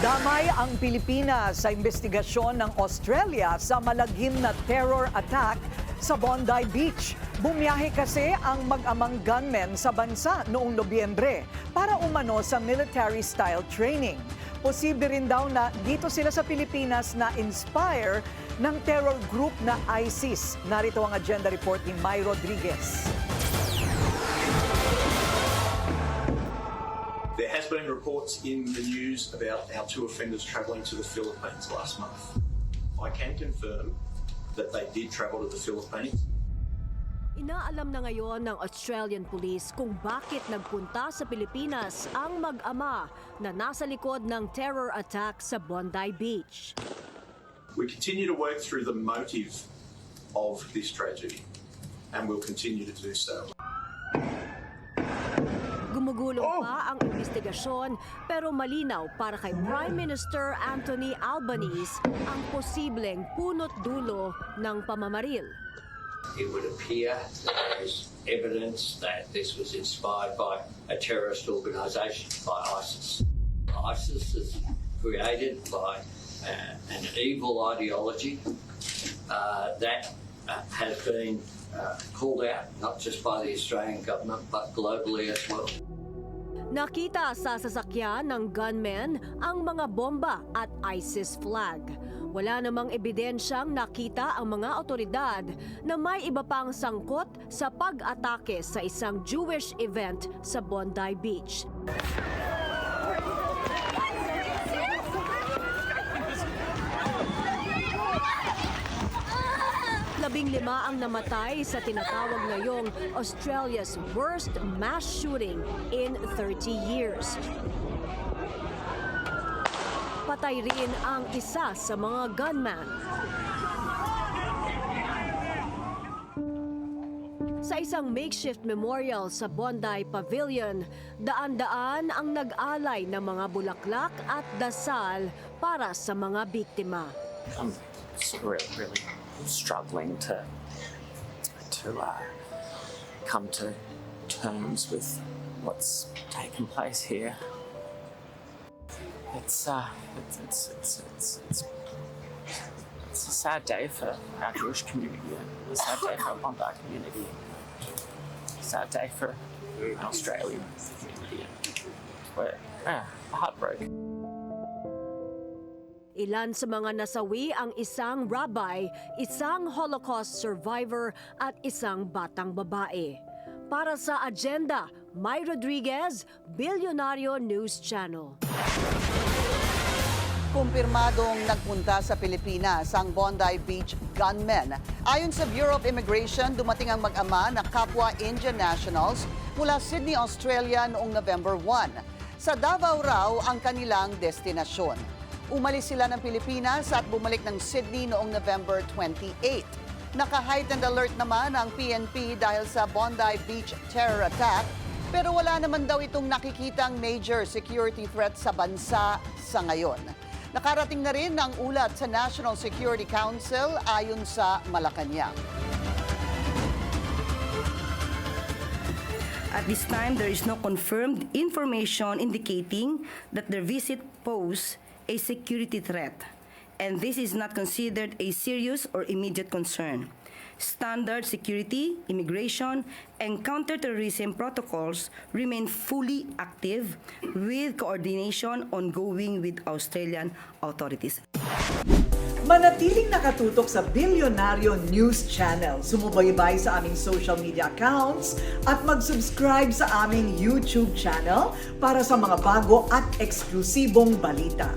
Damay ang Pilipinas sa investigasyon ng Australia sa malagim na terror attack sa Bondi Beach. Bumiyahe kasi ang mag-amang gunmen sa bansa noong Nobyembre para umano sa military-style training. Posible rin daw na dito sila sa Pilipinas na inspire ng terror group na ISIS. Narito ang agenda report ni Mai Rodriguez. There has been reports in the news about our two offenders travelling to the Philippines last month. I can confirm that they did travel to the Philippines. Inaalam na ngayon ng Australian Police kung bakit nagpunta sa Pilipinas ang mag-ama na nasa likod ng terror attack sa Bondi Beach. We continue to work through the motive of this tragedy and will continue to do so. Gumugulong pa ang investigasyon pero malinaw para kay Prime Minister Anthony Albanese ang posibleng punot dulo ng pamamaril. It would appear that there is evidence that this was inspired by a terrorist organisation, by ISIS. ISIS is created by an evil ideology that has been called out not just by the Australian government but globally as well. Nakita sa sasakyan ng gunmen ang mga bomba at ISIS flag. Wala namang ebidensyang nakita ang mga otoridad na may iba pang sangkot sa pag-atake sa isang Jewish event sa Bondi Beach. Labing-lima ang namatay sa tinatawag ngayong Australia's worst mass shooting in 30 years. Patay rin ang isa sa mga gunman. Sa isang makeshift memorial sa Bondi Pavilion, daan-daan ang nag-alay ng mga bulaklak at dasal para sa mga biktima. I'm really struggling to come to terms with what's taken place here. It's a sad day for our Jewish community, a sad day for our Bondi community, a sad day for an Australian community. We're heartbroken. Ilan sa mga nasawi ang isang rabbi, isang Holocaust survivor at isang batang babae. Para sa Agenda, Mai Rodriguez, Bilyonaryo News Channel. Kumpirmadong nagpunta sa Pilipinas ang Bondi Beach gunmen. Ayon sa Bureau of Immigration, dumating ang mag-ama na kapwa Indian nationals mula Sydney, Australia noong November 1. Sa Davao raw ang kanilang destinasyon. Umalis sila ng Pilipinas at bumalik ng Sydney noong November 28. Naka-heightened alert naman ang PNP dahil sa Bondi Beach terror attack, pero wala naman daw itong nakikitang major security threat sa bansa sa ngayon. Nakarating na rin ang ulat sa National Security Council ayon sa Malacanang. At this time, there is no confirmed information indicating that their visit posed a security threat, and this is not considered a serious or immediate concern. Standard security, immigration, and counterterrorism protocols remain fully active with coordination ongoing with Australian authorities. Manatiling nakatutok sa Bilyonaryo News Channel. Sumubaybay sa aming social media accounts at mag-subscribe sa aming YouTube channel para sa mga bago at eksklusibong balita.